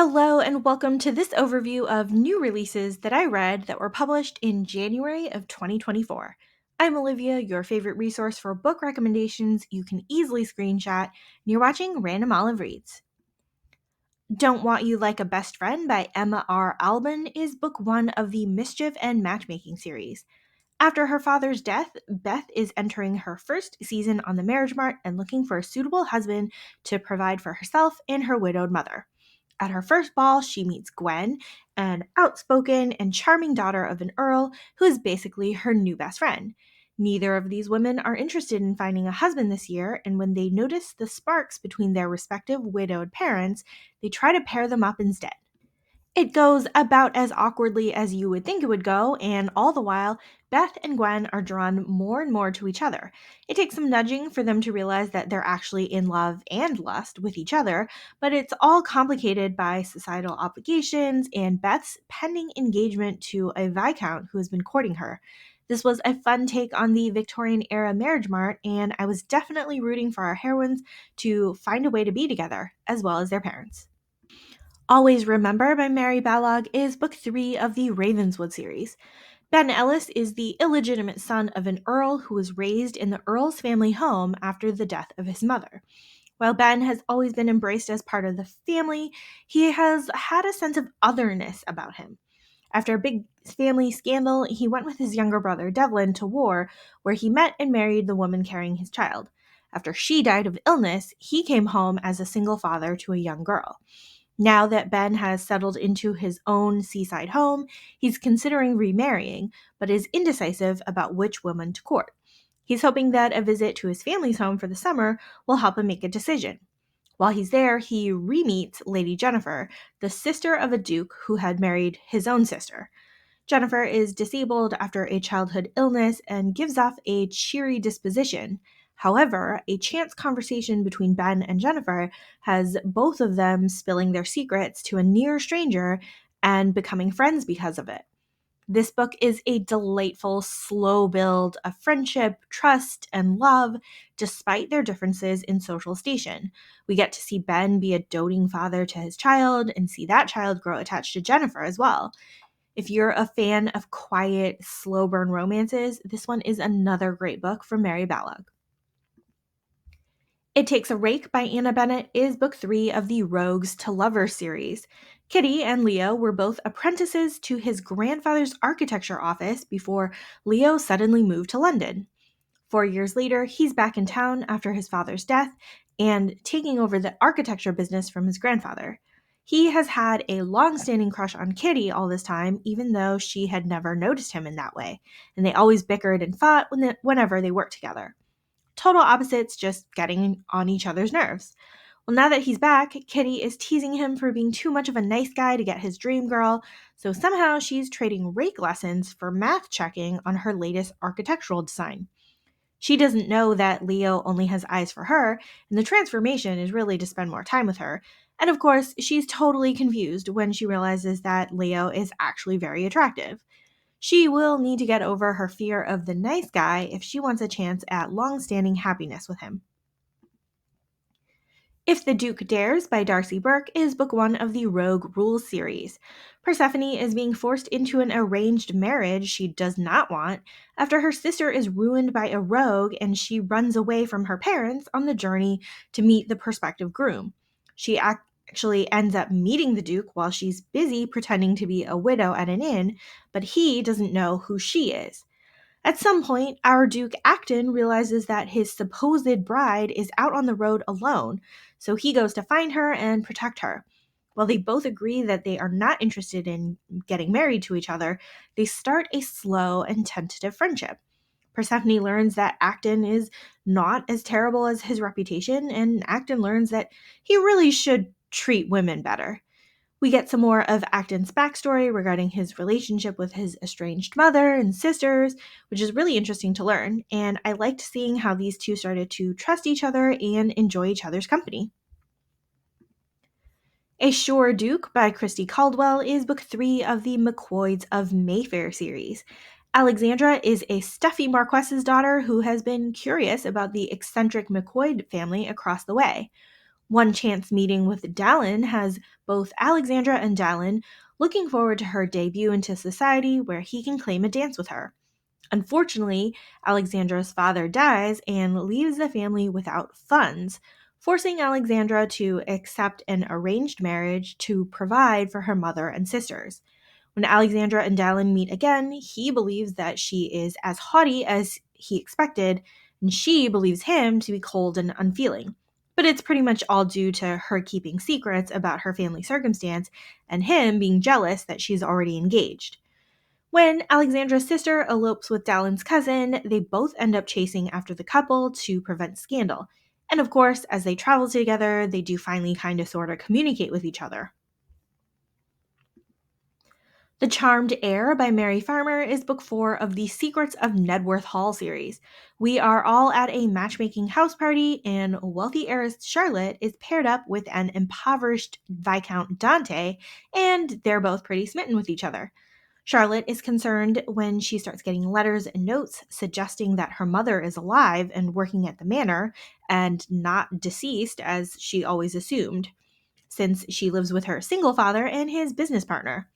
Hello, and welcome to this overview of new releases that I read that were published in January of 2024. I'm Olivia, your favorite resource for book recommendations you can easily screenshot, and you're watching Random Olive Reads. Don't Want You Like a Best Friend by Emma R. Albin is book one of the Mischief and Matchmaking series. After her father's death, Beth is entering her first season on the marriage mart and looking for a suitable husband to provide for herself and her widowed mother. At her first ball, she meets Gwen, an outspoken and charming daughter of an earl who is basically her new best friend. Neither of these women are interested in finding a husband this year, and when they notice the sparks between their respective widowed parents, they try to pair them up instead. It goes about as awkwardly as you would think it would go, and all the while, Beth and Gwen are drawn more and more to each other. It takes some nudging for them to realize that they're actually in love and lust with each other, but it's all complicated by societal obligations and Beth's pending engagement to a Viscount who has been courting her. This was a fun take on the Victorian era marriage mart, and I was definitely rooting for our heroines to find a way to be together, as well as their parents. Always Remember by Mary Balog is book three of the Ravenswood series. Ben Ellis is the illegitimate son of an earl who was raised in the earl's family home after the death of his mother. While Ben has always been embraced as part of the family, he has had a sense of otherness about him. After a big family scandal, he went with his younger brother Devlin to war, where he met and married the woman carrying his child. After she died of illness, he came home as a single father to a young girl. Now that Ben has settled into his own seaside home, he's considering remarrying, but is indecisive about which woman to court. He's hoping that a visit to his family's home for the summer will help him make a decision. While he's there, he re-meets Lady Jennifer, the sister of a duke who had married his own sister. Jennifer is disabled after a childhood illness and gives off a cheery disposition. However, a chance conversation between Ben and Jennifer has both of them spilling their secrets to a near stranger and becoming friends because of it. This book is a delightful, slow build of friendship, trust, and love, despite their differences in social station. We get to see Ben be a doting father to his child and see that child grow attached to Jennifer as well. If you're a fan of quiet, slow burn romances, this one is another great book from Mary Balog. It Takes a Rake by Anna Bennett is book three of the Rogues to Lovers series. Kitty and Leo were both apprentices to his grandfather's architecture office before Leo suddenly moved to London. 4 years later, he's back in town after his father's death and taking over the architecture business from his grandfather. He has had a long-standing crush on Kitty all this time, even though she had never noticed him in that way, and they always bickered and fought whenever they worked together. Total opposites, just getting on each other's nerves. Well, now that he's back, Kitty is teasing him for being too much of a nice guy to get his dream girl, so somehow she's trading rake lessons for math checking on her latest architectural design. She doesn't know that Leo only has eyes for her, and the transformation is really to spend more time with her. And of course, she's totally confused when she realizes that Leo is actually very attractive. She will need to get over her fear of the nice guy if she wants a chance at long-standing happiness with him. If the Duke Dares by Darcy Burke is book one of the Rogue Rules series. Persephone is being forced into an arranged marriage she does not want after her sister is ruined by a rogue and she runs away from her parents on the journey to meet the prospective groom. She actually ends up meeting the Duke while she's busy pretending to be a widow at an inn, but he doesn't know who she is. At some point, our Duke Acton realizes that his supposed bride is out on the road alone, so he goes to find her and protect her. While they both agree that they are not interested in getting married to each other, they start a slow and tentative friendship. Persephone learns that Acton is not as terrible as his reputation, and Acton learns that he really should treat women better. We get some more of Acton's backstory regarding his relationship with his estranged mother and sisters, which is really interesting to learn, and I liked seeing how these two started to trust each other and enjoy each other's company. A Sure Duke by Christy Caldwell is book three of the McCoys of Mayfair series. Alexandra is a stuffy Marquess's daughter who has been curious about the eccentric McCoy family across the way. One chance meeting with Dallin has both Alexandra and Dallin looking forward to her debut into society where he can claim a dance with her. Unfortunately, Alexandra's father dies and leaves the family without funds, forcing Alexandra to accept an arranged marriage to provide for her mother and sisters. When Alexandra and Dallin meet again, he believes that she is as haughty as he expected, and she believes him to be cold and unfeeling. But it's pretty much all due to her keeping secrets about her family circumstance and him being jealous that she's already engaged. When Alexandra's sister elopes with Dallin's cousin, they both end up chasing after the couple to prevent scandal. And of course, as they travel together, they do finally kind of sort of communicate with each other. The Charmed Heir by Mary Farmer is book 4 of the Secrets of Nedworth Hall series. We are all at a matchmaking house party, and wealthy heiress Charlotte is paired up with an impoverished Viscount Dante, and they're both pretty smitten with each other. Charlotte is concerned when she starts getting letters and notes suggesting that her mother is alive and working at the manor and not deceased as she always assumed, since she lives with her single father and his business partner.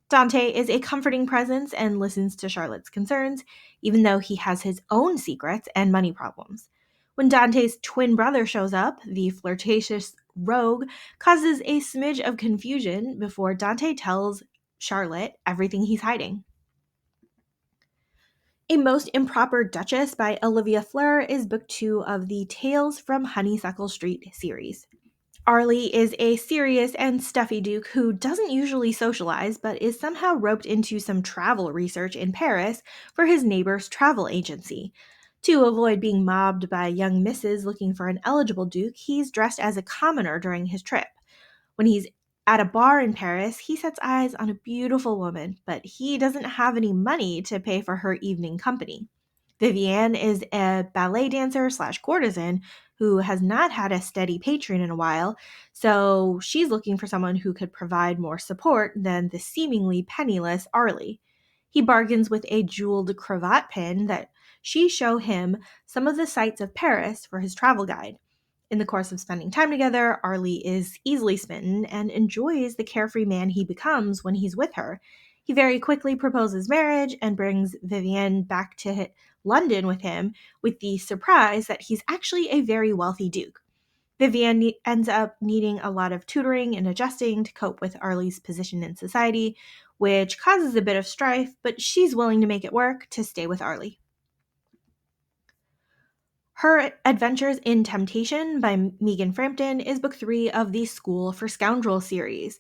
Dante is a comforting presence and listens to Charlotte's concerns, even though he has his own secrets and money problems. When Dante's twin brother shows up, the flirtatious rogue causes a smidge of confusion before Dante tells Charlotte everything he's hiding. A Most Improper Duchess by Olivia Fleur is book 2 of the Tales from Honeysuckle Street series. Arlie is a serious and stuffy duke who doesn't usually socialize but is somehow roped into some travel research in Paris for his neighbor's travel agency. To avoid being mobbed by young misses looking for an eligible duke, he's dressed as a commoner during his trip. When he's at a bar in Paris, he sets eyes on a beautiful woman, but he doesn't have any money to pay for her evening company. Vivienne is a ballet dancer slash courtesan who has not had a steady patron in a while, so she's looking for someone who could provide more support than the seemingly penniless Arlie. He bargains with a jeweled cravat pin that she show him some of the sights of Paris for his travel guide. In the course of spending time together, Arlie is easily smitten and enjoys the carefree man he becomes when he's with her. He very quickly proposes marriage and brings Vivienne back to London with him, with the surprise that he's actually a very wealthy duke. Vivienne ends up needing a lot of tutoring and adjusting to cope with Arlie's position in society, which causes a bit of strife, but she's willing to make it work to stay with Arlie. Her Adventures in Temptation by Megan Frampton is book 3 of the School for Scoundrels series.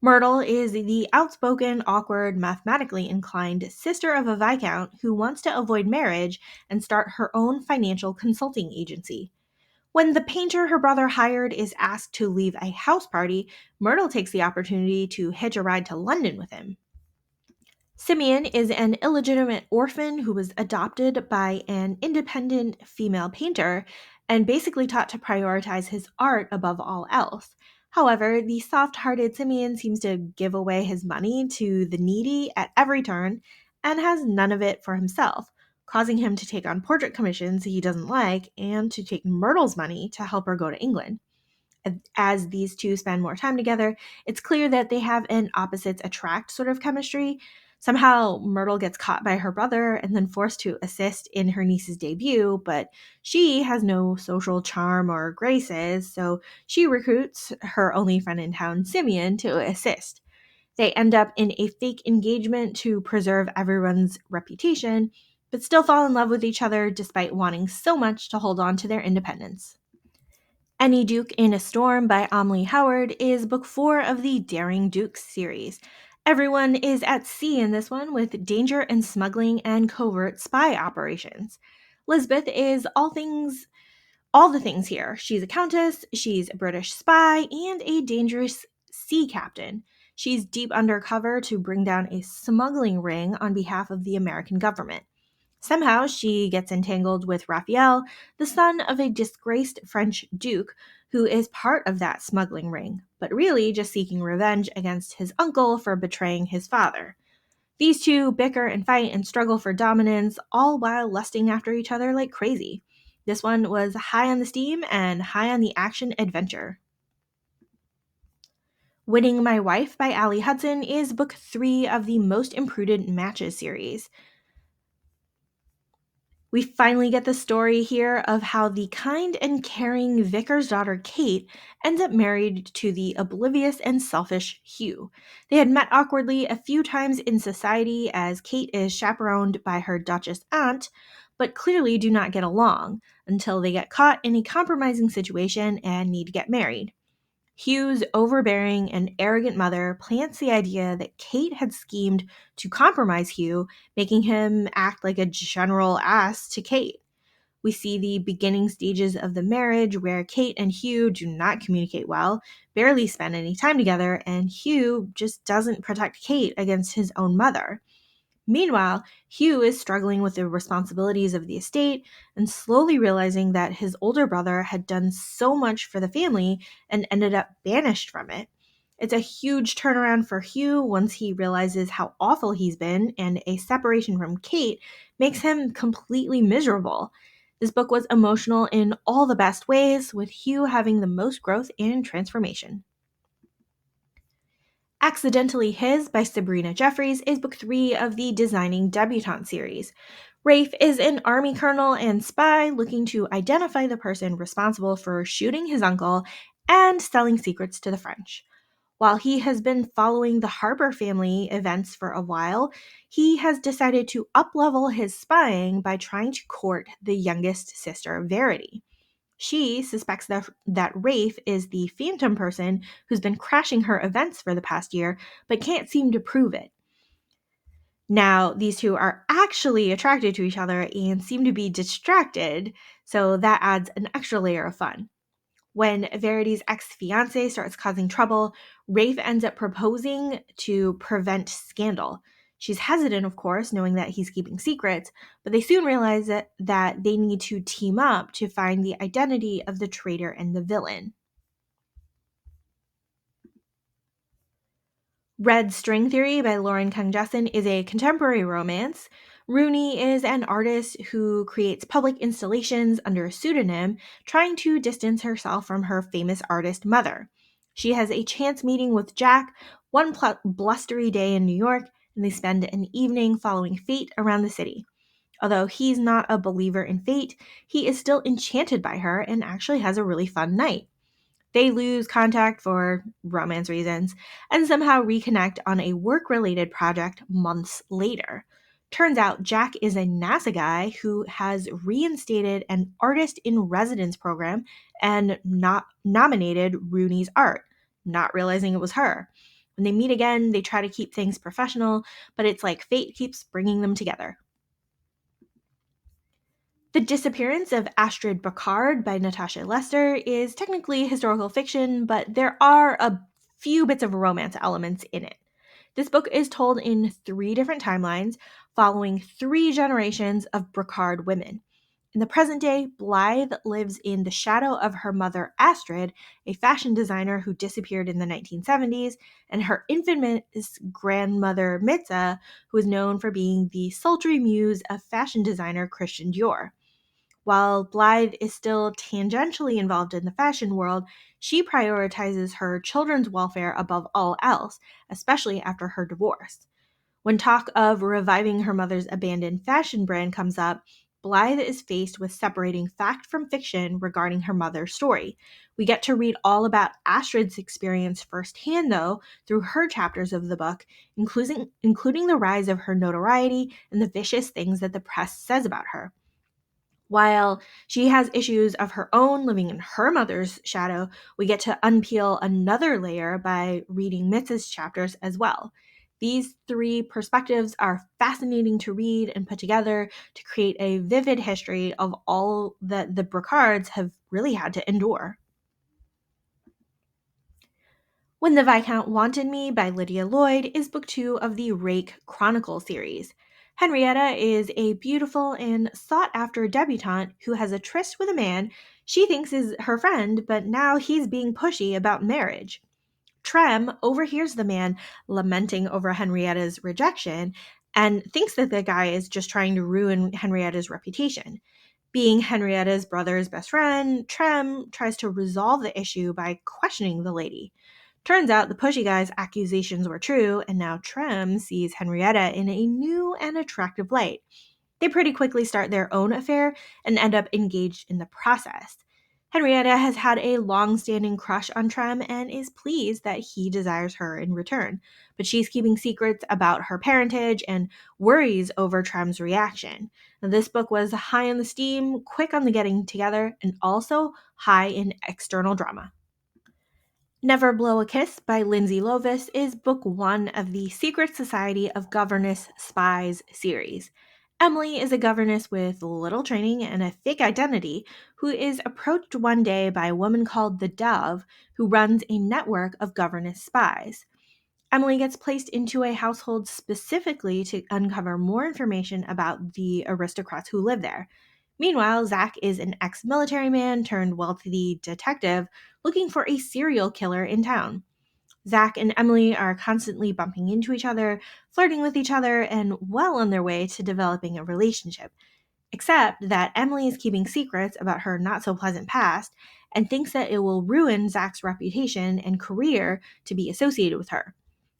Myrtle is the outspoken, awkward, mathematically inclined sister of a Viscount who wants to avoid marriage and start her own financial consulting agency. When the painter her brother hired is asked to leave a house party, Myrtle takes the opportunity to hitch a ride to London with him. Simeon is an illegitimate orphan who was adopted by an independent female painter and basically taught to prioritize his art above all else. However, the soft hearted Simeon seems to give away his money to the needy at every turn and has none of it for himself, causing him to take on portrait commissions he doesn't like and to take Myrtle's money to help her go to England. As these two spend more time together, it's clear that they have an opposites attract sort of chemistry. Somehow, Myrtle gets caught by her brother and then forced to assist in her niece's debut, but she has no social charm or graces, so she recruits her only friend in town, Simeon, to assist. They end up in a fake engagement to preserve everyone's reputation, but still fall in love with each other despite wanting so much to hold on to their independence. Any Duke in a Storm by Amelie Howard is book 4 of the Daring Dukes series. Everyone is at sea in this one with danger and smuggling and covert spy operations. Lisbeth is all the things here. She's a countess, she's a British spy, and a dangerous sea captain. She's deep undercover to bring down a smuggling ring on behalf of the American government. Somehow, she gets entangled with Raphael, the son of a disgraced French duke, who is part of that smuggling ring, but really just seeking revenge against his uncle for betraying his father. These two bicker and fight and struggle for dominance, all while lusting after each other like crazy. This one was high on the steam and high on the action adventure. Winning My Wife by Allie Hudson is book 3 of the Most Imprudent Matches series. We finally get the story here of how the kind and caring vicar's daughter Kate ends up married to the oblivious and selfish Hugh. They had met awkwardly a few times in society as Kate is chaperoned by her Duchess aunt, but clearly do not get along until they get caught in a compromising situation and need to get married. Hugh's overbearing and arrogant mother plants the idea that Kate had schemed to compromise Hugh, making him act like a general ass to Kate. We see the beginning stages of the marriage where Kate and Hugh do not communicate well, barely spend any time together, and Hugh just doesn't protect Kate against his own mother. Meanwhile, Hugh is struggling with the responsibilities of the estate and slowly realizing that his older brother had done so much for the family and ended up banished from it. It's a huge turnaround for Hugh once he realizes how awful he's been, and a separation from Kate makes him completely miserable. This book was emotional in all the best ways, with Hugh having the most growth and transformation. Accidentally His by Sabrina Jeffries is book 3 of the Designing Debutante series. Rafe is an army colonel and spy looking to identify the person responsible for shooting his uncle and selling secrets to the French. While he has been following the Harper family events for a while, he has decided to uplevel his spying by trying to court the youngest sister, Verity. She suspects that Rafe is the phantom person who's been crashing her events for the past year, but can't seem to prove it. Now, these two are actually attracted to each other and seem to be distracted, so that adds an extra layer of fun. When Verity's ex-fiancé starts causing trouble, Rafe ends up proposing to prevent scandal. She's hesitant, of course, knowing that he's keeping secrets, but they soon realize that they need to team up to find the identity of the traitor and the villain. Red String Theory by Lauren Kung Jessen is a contemporary romance. Rooney is an artist who creates public installations under a pseudonym, trying to distance herself from her famous artist mother. She has a chance meeting with Jack one blustery day in New York, and they spend an evening following fate around the city. Although he's not a believer in fate, he is still enchanted by her and actually has a really fun night. They lose contact for romance reasons and somehow reconnect on a work related project months later. Turns out Jack is a NASA guy who has reinstated an artist in residence program and not nominated Rooney's art, not realizing it was her. When they meet again, they try to keep things professional, but it's like fate keeps bringing them together. The Disappearance of Astrid by Natasha Lester is technically historical fiction, but there are a few bits of romance elements in it. This book is told in 3 different timelines, following 3 generations of Bricard women. In the present day, Blythe lives in the shadow of her mother Astrid, a fashion designer who disappeared in the 1970s, and her infamous grandmother Mitza, who is known for being the sultry muse of fashion designer Christian Dior. While Blythe is still tangentially involved in the fashion world, she prioritizes her children's welfare above all else, especially after her divorce. When talk of reviving her mother's abandoned fashion brand comes up, Blythe is faced with separating fact from fiction regarding her mother's story. We get to read all about Astrid's experience firsthand, though, through her chapters of the book, including the rise of her notoriety and the vicious things that the press says about her. While she has issues of her own living in her mother's shadow, we get to unpeel another layer by reading Mitz's chapters as well. These 3 perspectives are fascinating to read and put together to create a vivid history of all that the Bricards have really had to endure. When the Viscount Wanted Me by Lydia Lloyd is book 2 of the Rake Chronicle series. Henrietta is a beautiful and sought-after debutante who has a tryst with a man she thinks is her friend, but now he's being pushy about marriage. Trem overhears the man lamenting over Henrietta's rejection and thinks that the guy is just trying to ruin Henrietta's reputation. Being Henrietta's brother's best friend, Trem tries to resolve the issue by questioning the lady. Turns out the pushy guy's accusations were true, and now Trem sees Henrietta in a new and attractive light. They pretty quickly start their own affair and end up engaged in the process. Henrietta has had a long-standing crush on Trem and is pleased that he desires her in return, but she's keeping secrets about her parentage and worries over Trem's reaction. Now, this book was high on the steam, quick on the getting together, and also high in external drama. Never Blow a Kiss by Lindsay Lovis is book 1 of the Secret Society of Governess Spies series. Emily is a governess with little training and a fake identity who is approached one day by a woman called the Dove who runs a network of governess spies. Emily gets placed into a household specifically to uncover more information about the aristocrats who live there. Meanwhile, Zach is an ex-military man turned wealthy detective looking for a serial killer in town. Zach and Emily are constantly bumping into each other, flirting with each other, and well on their way to developing a relationship. Except that Emily is keeping secrets about her not-so-pleasant past and thinks that it will ruin Zach's reputation and career to be associated with her.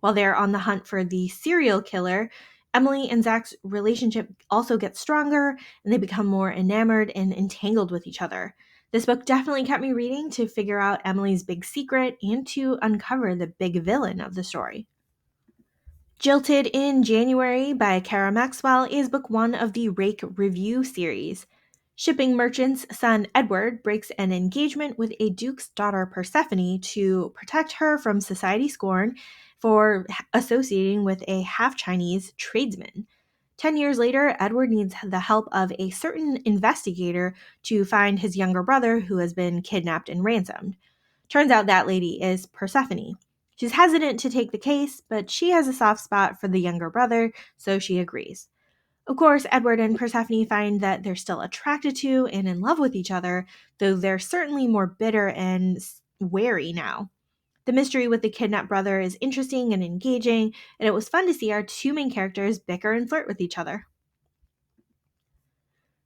While they're on the hunt for the serial killer, Emily and Zach's relationship also gets stronger and they become more enamored and entangled with each other. This book definitely kept me reading to figure out Emily's big secret and to uncover the big villain of the story. Jilted in January by Kara Maxwell is book 1 of the Rake review series. Shipping merchant's son Edward breaks an engagement with a duke's daughter Persephone to protect her from society scorn for associating with a half-Chinese tradesman. 10 years later, Edward needs the help of a certain investigator to find his younger brother who has been kidnapped and ransomed. Turns out that lady is Persephone. She's hesitant to take the case, but she has a soft spot for the younger brother, so she agrees. Of course, Edward and Persephone find that they're still attracted to and in love with each other, though they're certainly more bitter and wary now. The mystery with the kidnapped brother is interesting and engaging, and it was fun to see our two main characters bicker and flirt with each other.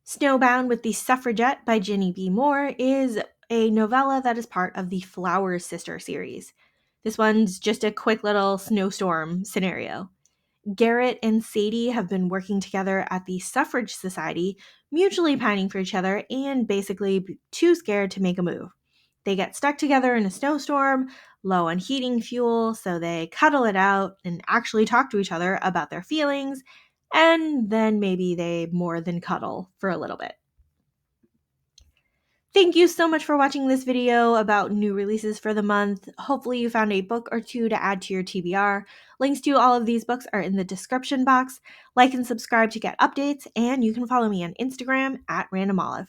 Snowbound with the Suffragette by Ginny B. Moore is a novella that is part of the Flowers Sister series. This one's just a quick little snowstorm scenario. Garrett and Sadie have been working together at the Suffrage Society, mutually pining for each other and basically too scared to make a move. They get stuck together in a snowstorm, low on heating fuel, so they cuddle it out and actually talk to each other about their feelings, and then maybe they more than cuddle for a little bit. Thank you so much for watching this video about new releases for the month. Hopefully you found a book or two to add to your TBR. Links to all of these books are in the description box. Like and subscribe to get updates, and you can follow me on Instagram at randomolive.